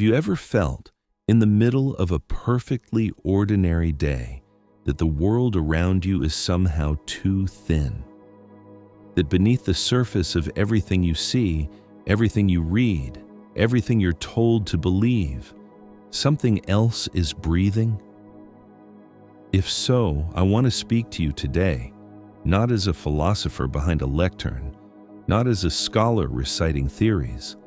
Have you ever felt, in the middle of a perfectly ordinary day, that the world around you is somehow too thin? That beneath the surface of everything you see, everything you read, everything you're told to believe, something else is breathing? If so, I want to speak to you today, not as a philosopher behind a lectern, not as a scholar reciting theories,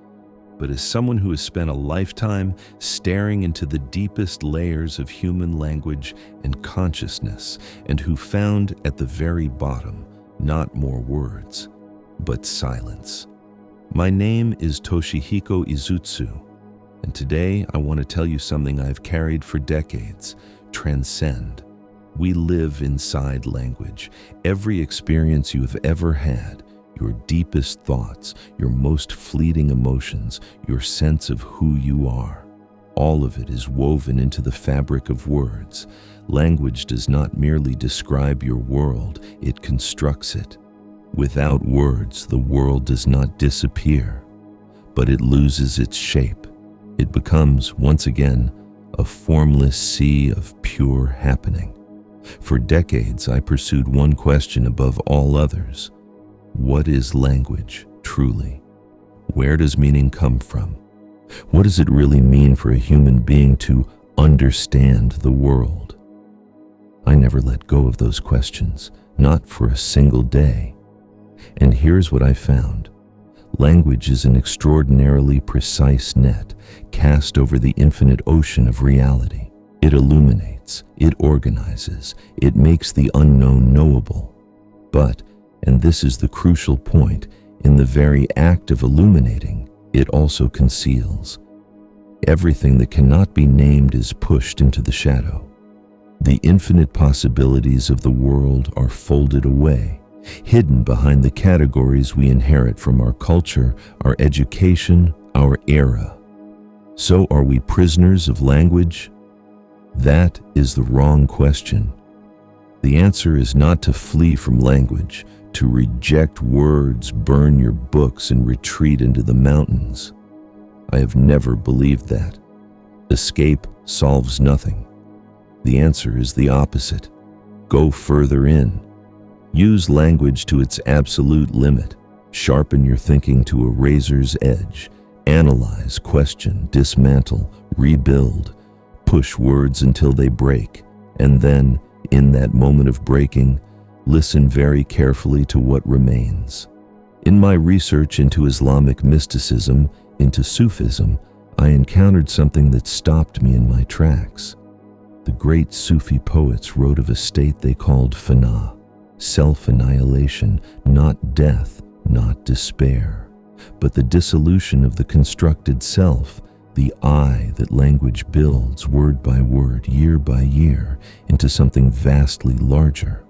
but as someone who has spent a lifetime staring into the deepest layers of human language and consciousness, and who found at the very bottom not more words, but silence. My name is ToshihikoIzutsu, and today I want to tell you something I've carried for decades: transcend. We live inside language. Every experience you have ever had, your deepest thoughts, your most fleeting emotions, your sense of who you are, all of it is woven into the fabric of words. Language does not merely describe your world, it constructs it. Without words, the world does not disappear, but it loses its shape. It becomes, once again, a formless sea of pure happening. For decades, I pursued one question above all others. What is language, truly? Where does meaning come from? What does it really mean for a human being to understand the world? I never let go of those questions, not for a single day. And here's what I found. Language is an extraordinarily precise net cast over the infinite ocean of reality. It illuminates, it organizes, it makes the unknown knowable. But, and this is the crucial point, in the very act of illuminating, it also conceals. Everything that cannot be named is pushed into the shadow. The infinite possibilities of the world are folded away, hidden behind the categories we inherit from our culture, our education, our era. So are we prisoners of language? That is the wrong question. The answer is not to flee from language, to reject words, burn your books, and retreat into the mountains. I have never believed that. Escape solves nothing. The answer is the opposite. Go further in. Use language to its absolute limit. Sharpen your thinking to a razor's edge. Analyze, question, dismantle, rebuild. Push words until they break. And then, in that moment of breaking, listen very carefully to what remains. In my research into Islamic mysticism, into Sufism, I encountered something that stopped me in my tracks. The great Sufi poets wrote of a state they called fana, self-annihilation, not death, not despair, but the dissolution of the constructed self, the I that language builds word by word, year by year, into something vastly larger.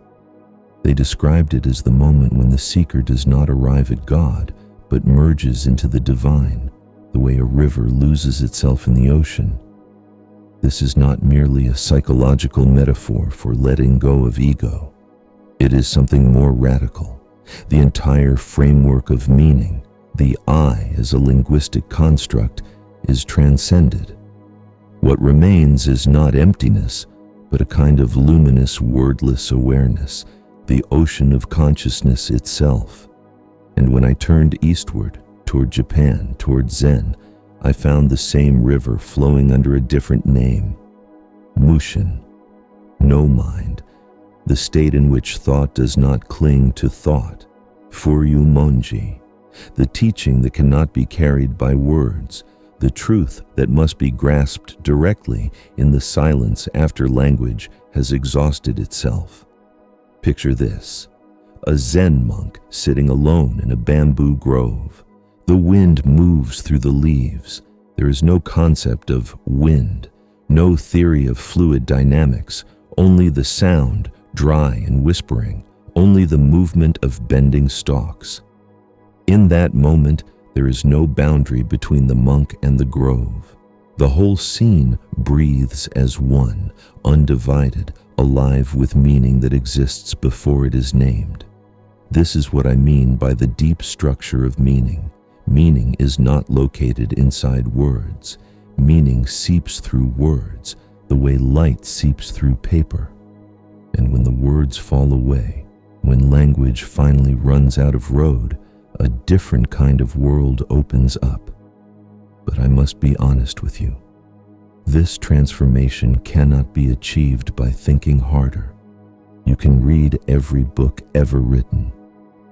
They described it as the moment when the seeker does not arrive at God, but merges into the divine, the way a river loses itself in the ocean. This is not merely a psychological metaphor for letting go of ego. It is something more radical. The entire framework of meaning, the I as a linguistic construct, is transcended. What remains is not emptiness, but a kind of luminous, wordless awareness, the ocean of consciousness itself. And when I turned eastward, toward Japan, toward Zen, I found the same river flowing under a different name. Mushin, no mind, the state in which thought does not cling to thought. Furyu Monji, the teaching that cannot be carried by words, the truth that must be grasped directly in the silence after language has exhausted itself. Picture this: a Zen monk sitting alone in a bamboo grove. The wind moves through the leaves. There is no concept of wind, no theory of fluid dynamics, only the sound, dry and whispering, only the movement of bending stalks. In that moment, there is no boundary between the monk and the grove. The whole scene breathes as one, undivided, alive with meaning that exists before it is named. This is what I mean by the deep structure of meaning. Meaning is not located inside words. Meaning seeps through words the way light seeps through paper. And when the words fall away, when language finally runs out of road, a different kind of world opens up. But I must be honest with you. This transformation cannot be achieved by thinking harder. You can read every book ever written.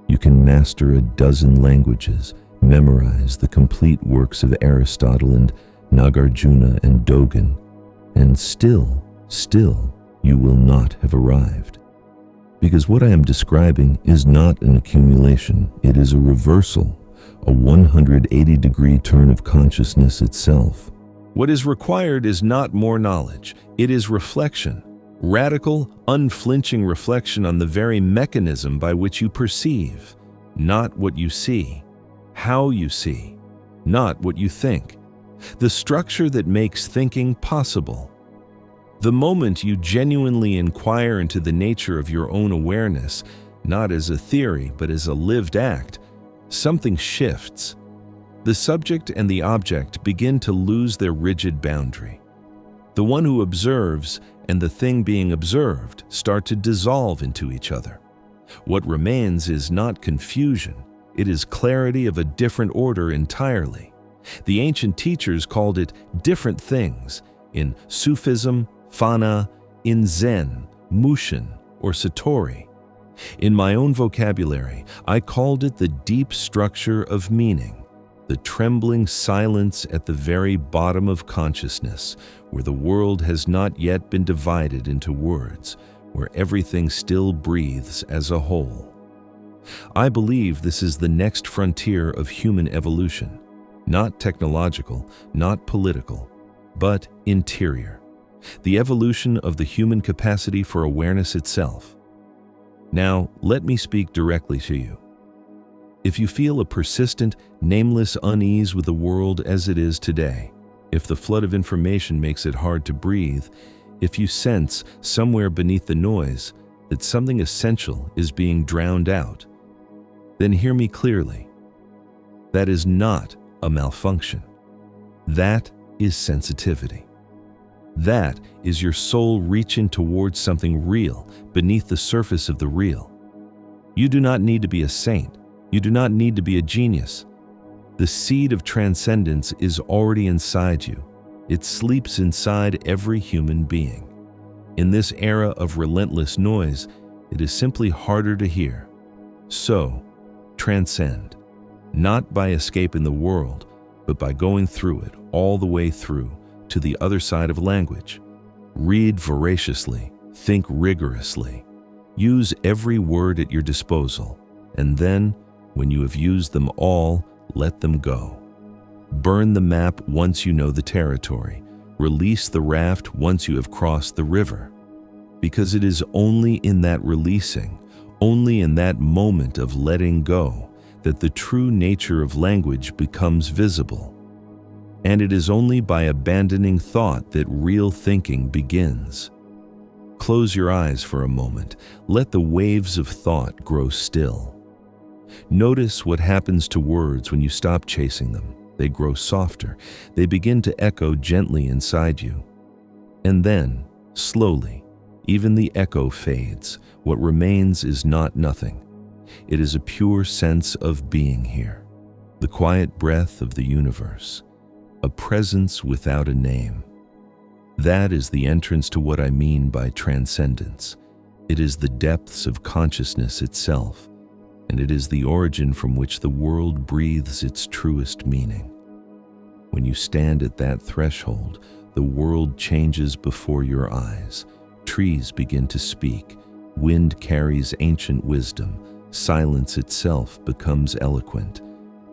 You can master a dozen languages, memorize the complete works of Aristotle and Nagarjuna and Dogen, and still, you will not have arrived. Because what I am describing is not an accumulation, it is a reversal, a 180-degree turn of consciousness itself. What is required is not more knowledge, it is reflection. Radical, unflinching reflection on the very mechanism by which you perceive, not what you see, how you see, not what you think, the structure that makes thinking possible. The moment you genuinely inquire into the nature of your own awareness, not as a theory but as a lived act, something shifts. The subject and the object begin to lose their rigid boundary. The one who observes and the thing being observed start to dissolve into each other. What remains is not confusion, it is clarity of a different order entirely. The ancient teachers called it different things in Sufism, Fana, in Zen, Mushin, or Satori. In my own vocabulary, I called it the deep structure of meaning, the trembling silence at the very bottom of consciousness, where the world has not yet been divided into words, where everything still breathes as a whole. I believe this is the next frontier of human evolution, not technological, not political, but interior, the evolution of the human capacity for awareness itself. Now, let me speak directly to you. If you feel a persistent, nameless unease with the world as it is today, if the flood of information makes it hard to breathe, if you sense somewhere beneath the noise that something essential is being drowned out, then hear me clearly. That is not a malfunction. That is sensitivity. That is your soul reaching towards something real beneath the surface of the real. You do not need to be a saint. You do not need to be a genius. The seed of transcendence is already inside you. It sleeps inside every human being. In this era of relentless noise, it is simply harder to hear. So, transcend, not by escaping the world, but by going through it all the way through to the other side of language. Read voraciously, think rigorously, use every word at your disposal, and then, when you have used them all, let them go. Burn the map once you know the territory. Release the raft once you have crossed the river. Because it is only in that releasing, only in that moment of letting go, that the true nature of language becomes visible. And it is only by abandoning thought that real thinking begins. Close your eyes for a moment. Let the waves of thought grow still. Notice what happens to words when you stop chasing them. They grow softer. They begin to echo gently inside you. And then, slowly, even the echo fades. What remains is not nothing. It is a pure sense of being here, the quiet breath of the universe, a presence without a name. That is the entrance to what I mean by transcendence. It is the depths of consciousness itself, and it is the origin from which the world breathes its truest meaning. When you stand at that threshold, the world changes before your eyes. Trees begin to speak, wind carries ancient wisdom, silence itself becomes eloquent,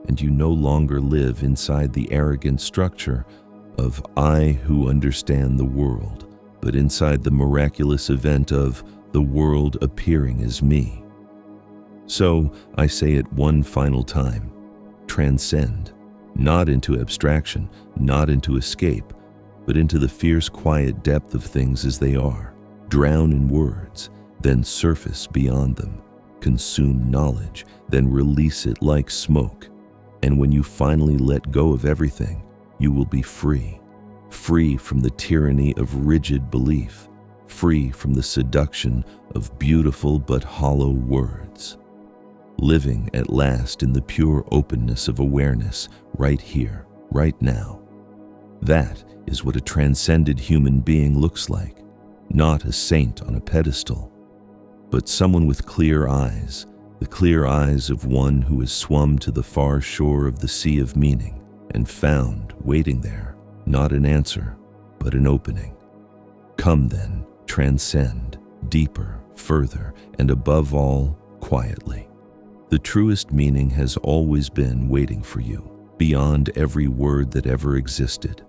and you no longer live inside the arrogant structure of I who understand the world, but inside the miraculous event of the world appearing as me. So I say it one final time, transcend, not into abstraction, not into escape, but into the fierce quiet depth of things as they are. Drown in words, then surface beyond them. Consume knowledge, then release it like smoke. And when you finally let go of everything, you will be free. free from the tyranny of rigid belief, free from the seduction of beautiful but hollow words. Living at last in the pure openness of awareness right here, right now. That is what a transcended human being looks like, not a saint on a pedestal, but someone with clear eyes, the clear eyes of one who has swum to the far shore of the sea of meaning and found, waiting there, not an answer, but an opening. Come then, transcend, deeper, further, and above all, quietly. The truest meaning has always been waiting for you, beyond every word that ever existed.